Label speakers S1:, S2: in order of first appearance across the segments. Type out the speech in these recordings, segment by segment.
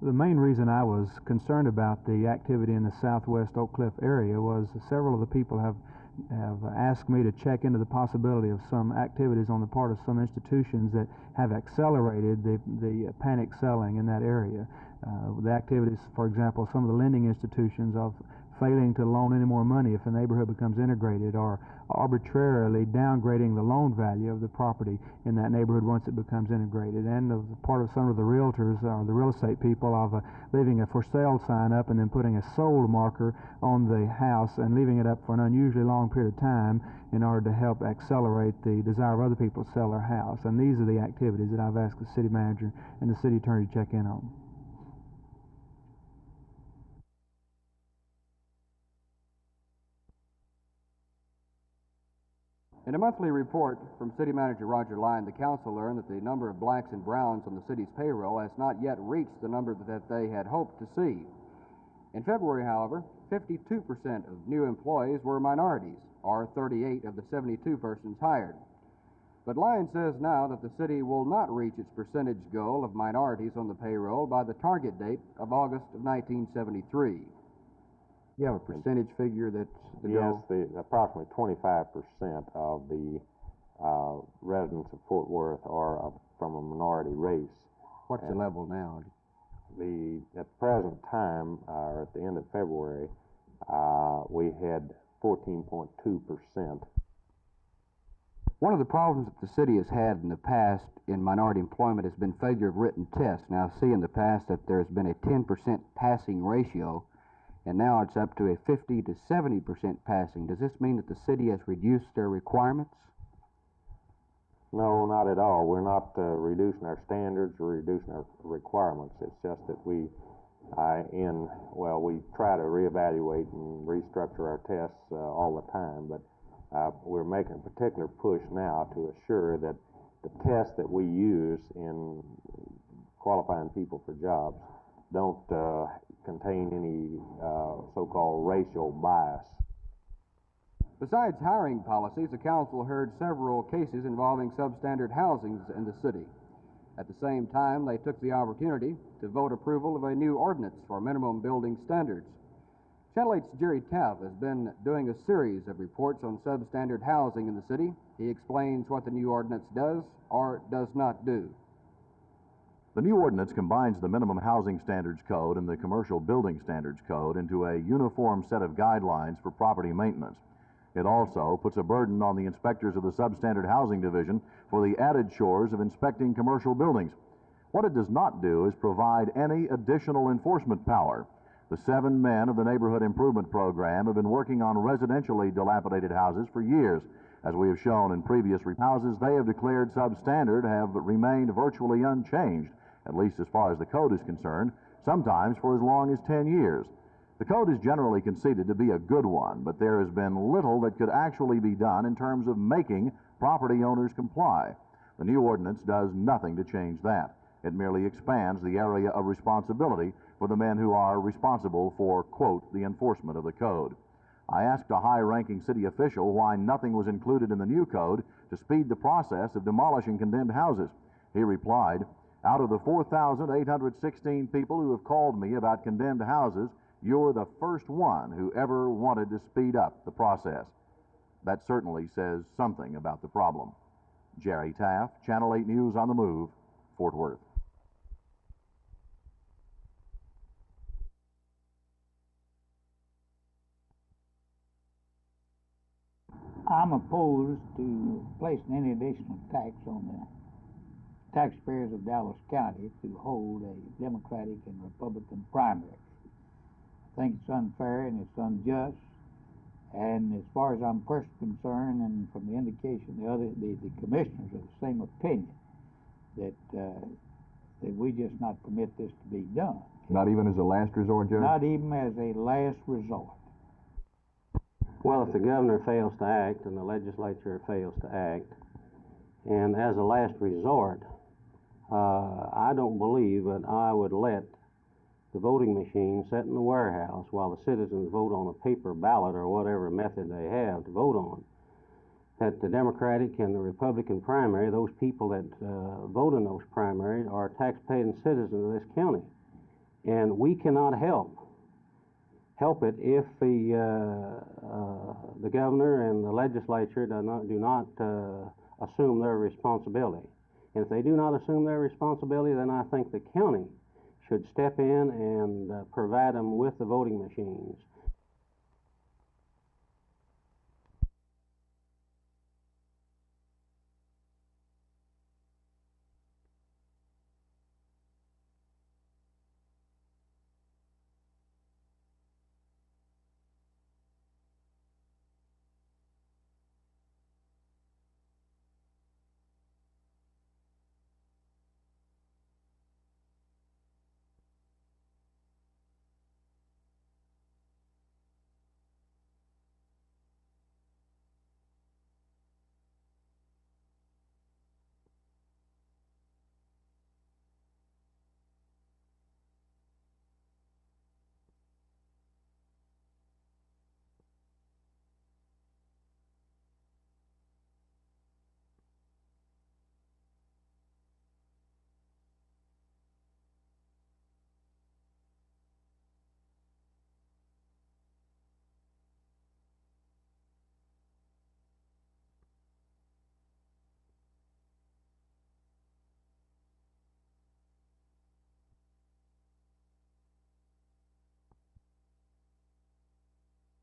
S1: The main reason I was concerned about the activity in the southwest Oak Cliff area was several of the people have asked me to check into the possibility of some activities on the part of some institutions that have accelerated the panic selling in that area. The activities, for example, some of the lending institutions of failing to loan any more money if a neighborhood becomes integrated, or arbitrarily downgrading the loan value of the property in that neighborhood once it becomes integrated, and the part of some of the realtors or the real estate people of leaving a for sale sign up and then putting a sold marker on the house and leaving it up for an unusually long period of time in order to help accelerate the desire of other people to sell their house. And these are the activities that I've asked the city manager and the city attorney to check in on.
S2: In a monthly report from City Manager Rodger N, the council learned that the number of blacks and browns on the city's payroll has not yet reached the number that they had hoped to see. In February, however, 52% of new employees were minorities, or 38 of the 72 persons hired. But Lyon says now that the city will not reach its percentage goal of minorities on the payroll by the target date of August of 1973. You have a percentage figure that's the goal?
S3: Yes, approximately 25% of the residents of Fort Worth are from a minority race.
S2: What's the level now?
S3: At the present time, or at the end of February, we had 14.2%.
S2: One of the problems that the city has had in the past in minority employment has been failure of written tests. Now, I see in the past that there's been a 10% passing ratio, and now it's up to a 50 to 70% passing. Does this mean that the city has reduced their requirements?
S3: No, not at all. We're not reducing our standards or reducing our requirements. It's just that we try to reevaluate and restructure our tests all the time, but we're making a particular push now to assure that the tests that we use in qualifying people for jobs don't contain any so-called racial bias.
S2: Besides hiring policies, the council heard several cases involving substandard housings in the city. At the same time, they took the opportunity to vote approval of a new ordinance for minimum building standards. Channel 8's Jerry Taff has been doing a series of reports on substandard housing in the city. He explains what the new ordinance does or does not do.
S4: The new ordinance combines the Minimum Housing Standards Code and the Commercial Building Standards Code into a uniform set of guidelines for property maintenance. It also puts a burden on the inspectors of the Substandard Housing Division for the added chores of inspecting commercial buildings. What it does not do is provide any additional enforcement power. The 7 men of the Neighborhood Improvement Program have been working on residentially dilapidated houses for years. As we have shown in previous houses they have declared substandard have remained virtually unchanged, at least as far as the code is concerned, sometimes for as long as 10 years. The code is generally conceded to be a good one, but there has been little that could actually be done in terms of making property owners comply. The new ordinance does nothing to change that. It merely expands the area of responsibility for the men who are responsible for, quote, the enforcement of the code. I asked a high-ranking city official why nothing was included in the new code to speed the process of demolishing condemned houses. He replied, "Out of the 4,816 people who have called me about condemned houses, you're the first one who ever wanted to speed up the process." That certainly says something about the problem. Jerry Taff, Channel 8 News on the Move, Fort Worth.
S5: I'm opposed to placing any additional tax on the taxpayers of Dallas County to hold a Democratic and Republican primary. I think it's unfair and it's unjust, and as far as I'm personally concerned, and from the indication the commissioners are the same opinion, that we just not permit this to be done.
S6: Not even as a last resort, Jerry?
S5: Not even as a last resort.
S7: Well, if the governor fails to act and the legislature fails to act, and as a last resort, I don't believe that I would let the voting machine sit in the warehouse while the citizens vote on a paper ballot or whatever method they have to vote on. That the Democratic and the Republican primary, those people that vote in those primaries are tax-paying citizens of this county. And we cannot help it if the governor and the legislature do not assume their responsibility. And if they do not assume their responsibility, then I think the county should step in and provide them with the voting machines.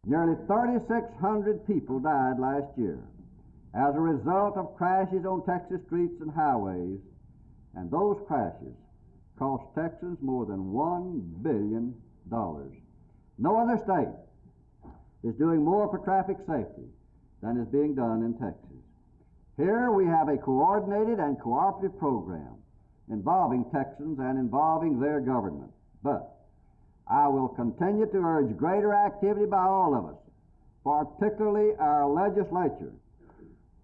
S8: Nearly 3,600 people died last year as a result of crashes on Texas streets and highways, and those crashes cost Texans more than $1 billion. No other state is doing more for traffic safety than is being done in Texas. Here we have a coordinated and cooperative program involving Texans and involving their government. But I will continue to urge greater activity by all of us, particularly our legislature.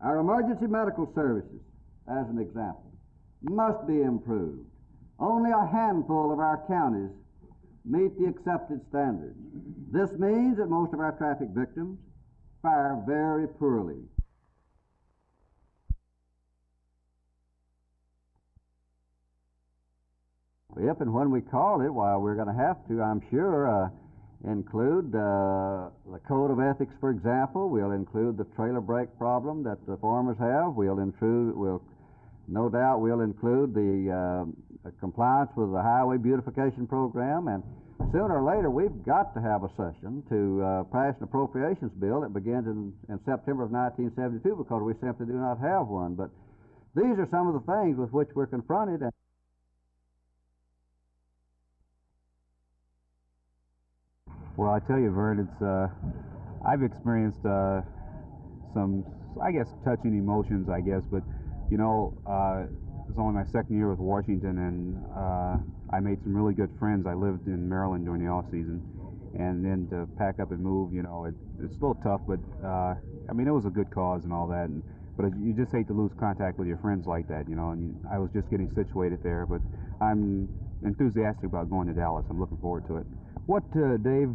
S8: Our emergency medical services, as an example, must be improved. Only a handful of our counties meet the accepted standards. This means that most of our traffic victims fare very poorly. If and when we call it, well, we're going to have to, I'm sure, include the code of ethics, for example. We'll include the trailer brake problem that the farmers have. No doubt we'll include the compliance with the highway beautification program. And sooner or later, we've got to have a session to pass an appropriations bill that begins in September of 1972, because we simply do not have one. But these are some of the things with which we're confronted.
S9: Well, I tell you, Vern, it's I've experienced some, I guess, touching emotions, I guess, but you know, it was only my second year with Washington, and I made some really good friends. I lived in Maryland during the off season, and then to pack up and move, you know, it's a little tough, but I mean, it was a good cause and all that, but you just hate to lose contact with your friends like that, you know, and I was just getting situated there, but I'm enthusiastic about going to Dallas. I'm looking forward to it.
S6: What, Dave,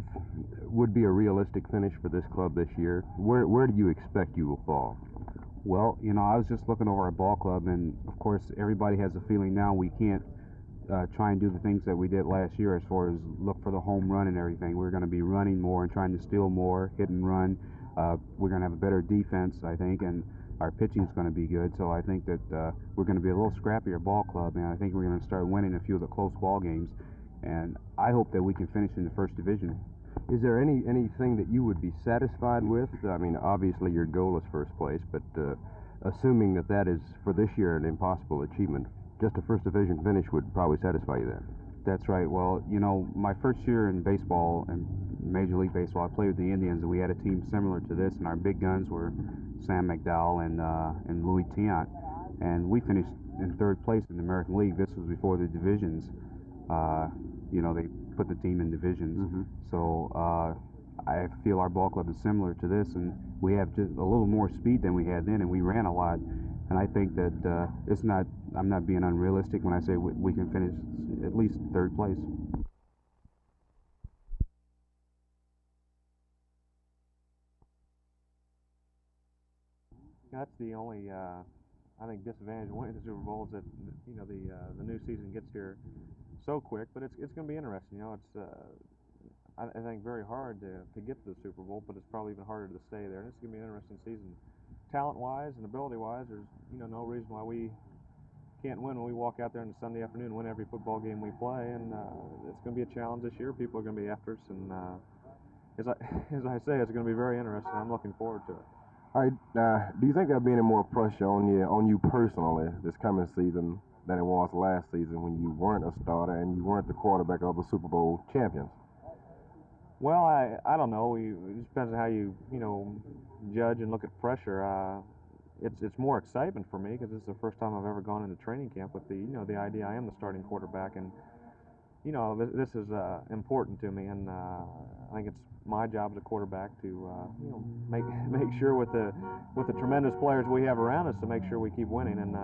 S6: would be a realistic finish for this club this year? Where do you expect you will fall?
S9: Well, you know, I was just looking over our ball club, and of course, everybody has a feeling now we can't try and do the things that we did last year as far as look for the home run and everything. We're going to be running more and trying to steal more, hit and run. We're going to have a better defense, I think, and our pitching is going to be good. So I think that we're going to be a little scrappier ball club, and I think we're going to start winning a few of the close ball games. And I hope that we can finish in the first division.
S6: Is there anything that you would be satisfied with? I mean, obviously your goal is first place, but assuming that is for this year an impossible achievement, just a first division finish would probably satisfy you then.
S9: That's right. Well, you know, my first year in baseball, in Major League Baseball, I played with the Indians, and we had a team similar to this, and our big guns were Sam McDowell and Louis Tiant, and we finished in third place in the American League. This was before the divisions. You know, they put the team in divisions. Mm-hmm. So I feel our ball club is similar to this, and we have just a little more speed than we had then, and we ran a lot. And I think that I'm not being unrealistic when I say we can finish at least third place.
S3: That's the only, I think, disadvantage of winning the Super Bowl is that, you know, the new season gets here
S10: so quick, but it's going to be interesting. You know, it's I think very hard to get to the Super Bowl, but it's probably even harder to stay there. And it's going to be an interesting season, talent-wise and ability-wise. There's no reason why we can't win when we walk out there on a Sunday afternoon and win every football game we play. And it's going to be a challenge this year. People are going to be after us, and as I say, it's going to be very interesting. I'm looking forward to it.
S11: All right. Do you think there'll be any more pressure on you personally this coming season than it was last season when you weren't a starter and you weren't the quarterback of the Super Bowl champions?
S10: Well, I don't know. It just depends on how you judge and look at pressure. It's more excitement for me because this is the first time I've ever gone into training camp with the idea I am the starting quarterback, and this is important to me, and I think it's my job as a quarterback to make sure with the tremendous players we have around us to make sure we keep winning, and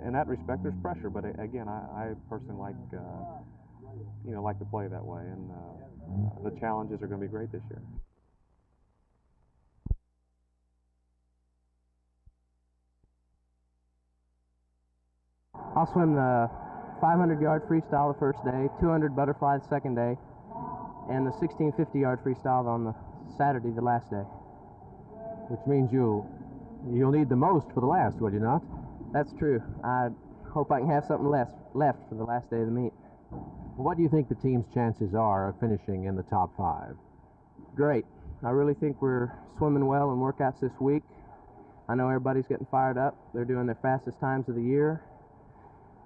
S10: in that respect there's pressure, but again I personally like to play that way, and the challenges are going to be great this year.
S12: I'll swim the 500-yard freestyle the first day, 200 butterfly the second day, and the 1650-yard freestyle on the Saturday, the last day.
S13: Which means you'll need the most for the last, will you not?
S12: That's true. I hope I can have something left for the last day of the meet.
S13: What do you think the team's chances are of finishing in the top 5?
S12: Great. I really think we're swimming well in workouts this week. I know everybody's getting fired up. They're doing their fastest times of the year.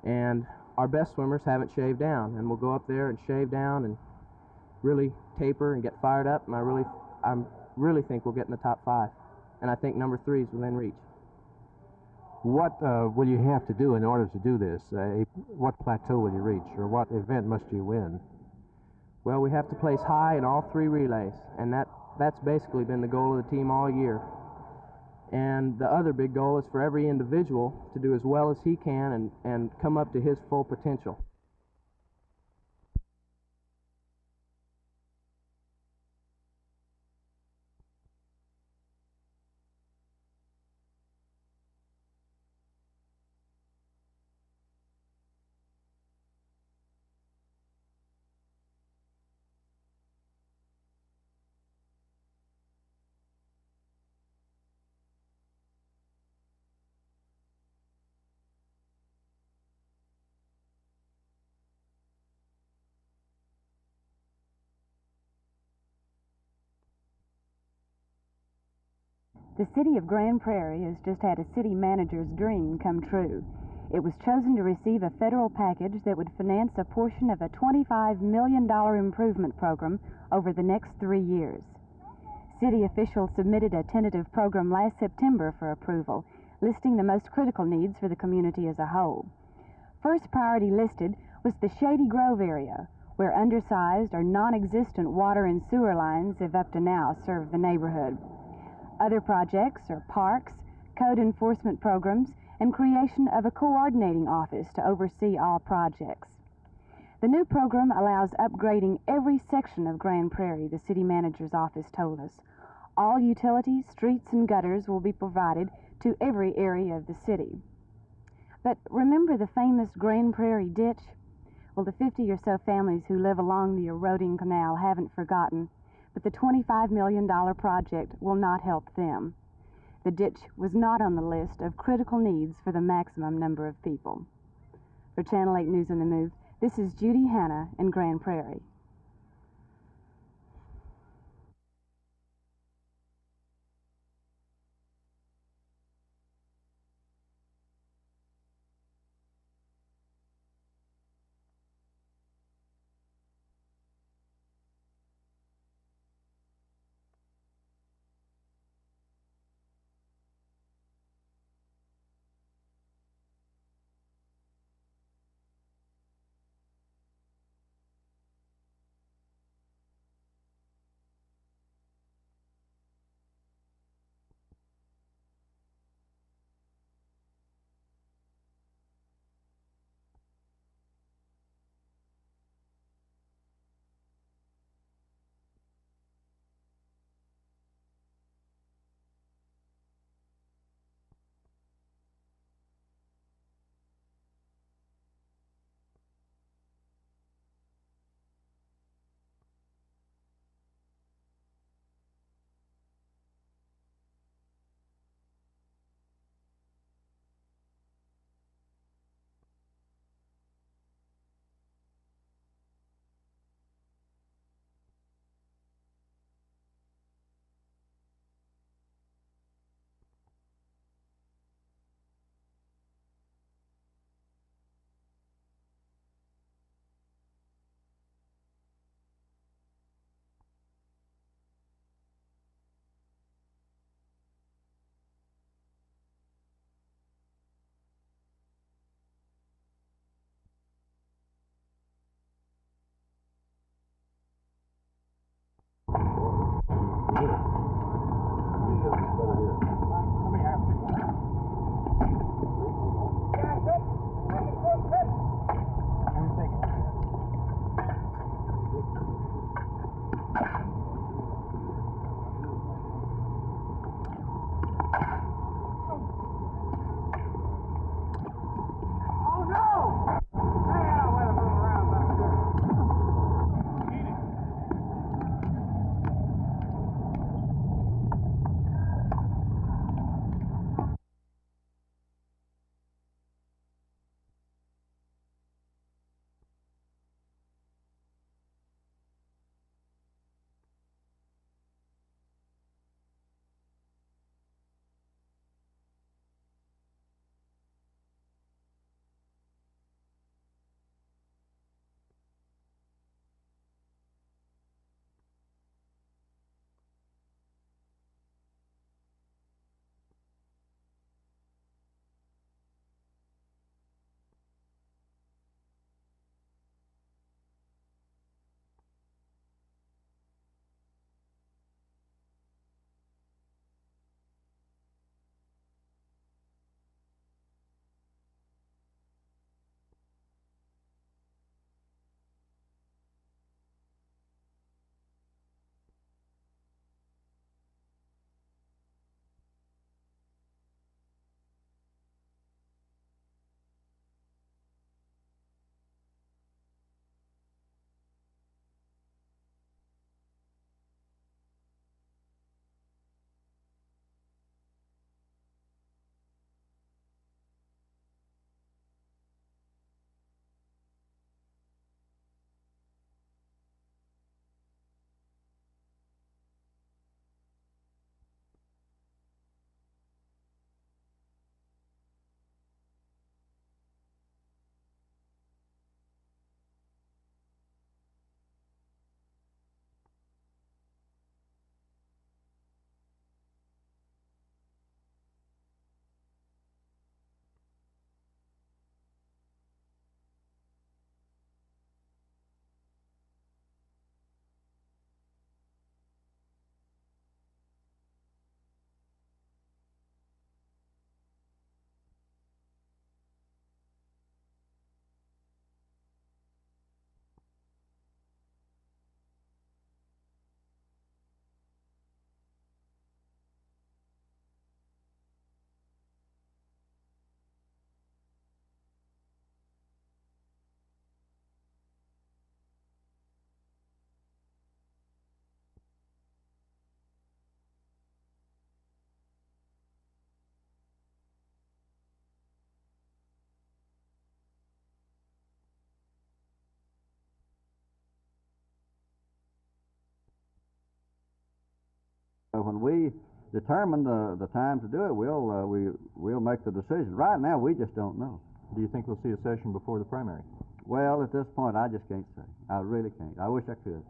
S12: And our best swimmers haven't shaved down, and we'll go up there and shave down and really taper and get fired up, and I really think we'll get in the top 5, and I think number 3 is within reach.
S13: What will you have to do in order to do this? What plateau will you reach, or what event must you win?
S12: Well, we have to place high in all 3 relays, and that's basically been the goal of the team all year. And the other big goal is for every individual to do as well as he can and come up to his full potential.
S14: The city of Grand Prairie has just had a city manager's dream come true. It was chosen to receive a federal package that would finance a portion of a $25 million improvement program over the next 3 years. City officials submitted a tentative program last September for approval, listing the most critical needs for the community as a whole. First priority listed was the Shady Grove area, where undersized or non-existent water and sewer lines have up to now served the neighborhood. Other projects are parks, code enforcement programs, and creation of a coordinating office to oversee all projects. The new program allows upgrading every section of Grand Prairie, the city manager's office told us. All utilities, streets, and gutters will be provided to every area of the city. But remember the famous Grand Prairie ditch? Well, the 50 or so families who live along the eroding canal haven't forgotten, but the $25 million project will not help them. The ditch was not on the list of critical needs for the maximum number of people. For Channel 8 News on the Move, this is Judy Hanna in Grand Prairie.
S8: When we determine the time to do it, we'll make the decision. Right now, we just don't know.
S1: Do you think we'll see a session before the primary?
S8: Well, at this point, I just can't say. I really can't. I wish I could.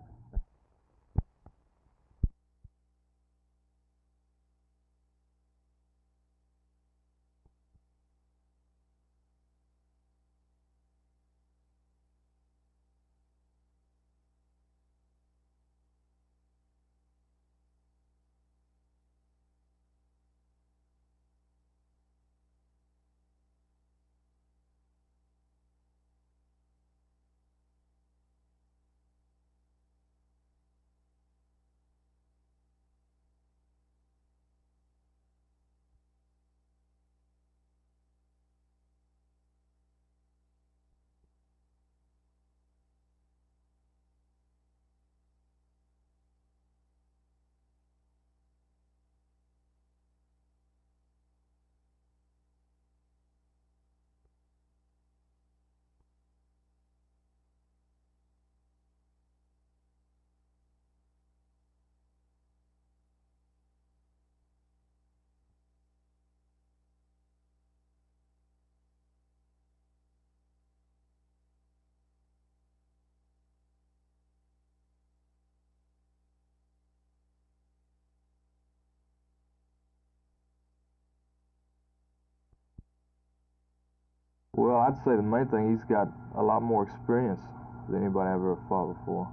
S15: Well, I'd say the main thing, he's got a lot more experience than anybody I've ever fought before.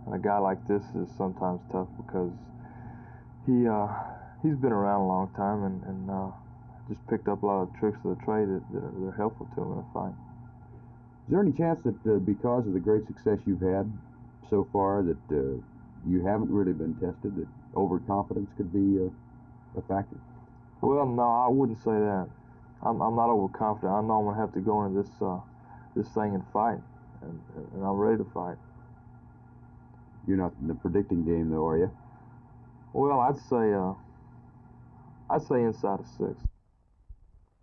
S15: And a guy like this is sometimes tough because he's been around a long time and just picked up a lot of tricks of the trade that are helpful to him in a fight.
S16: Is there any chance that because of the great success you've had so far that you haven't really been tested, that overconfidence could be a factor?
S15: Well, no, I wouldn't say that. I'm not overconfident. I know I'm going to have to go into this thing and fight, and I'm ready to fight.
S16: You're not in the predicting game, though, are you?
S15: Well, I'd say inside of 6.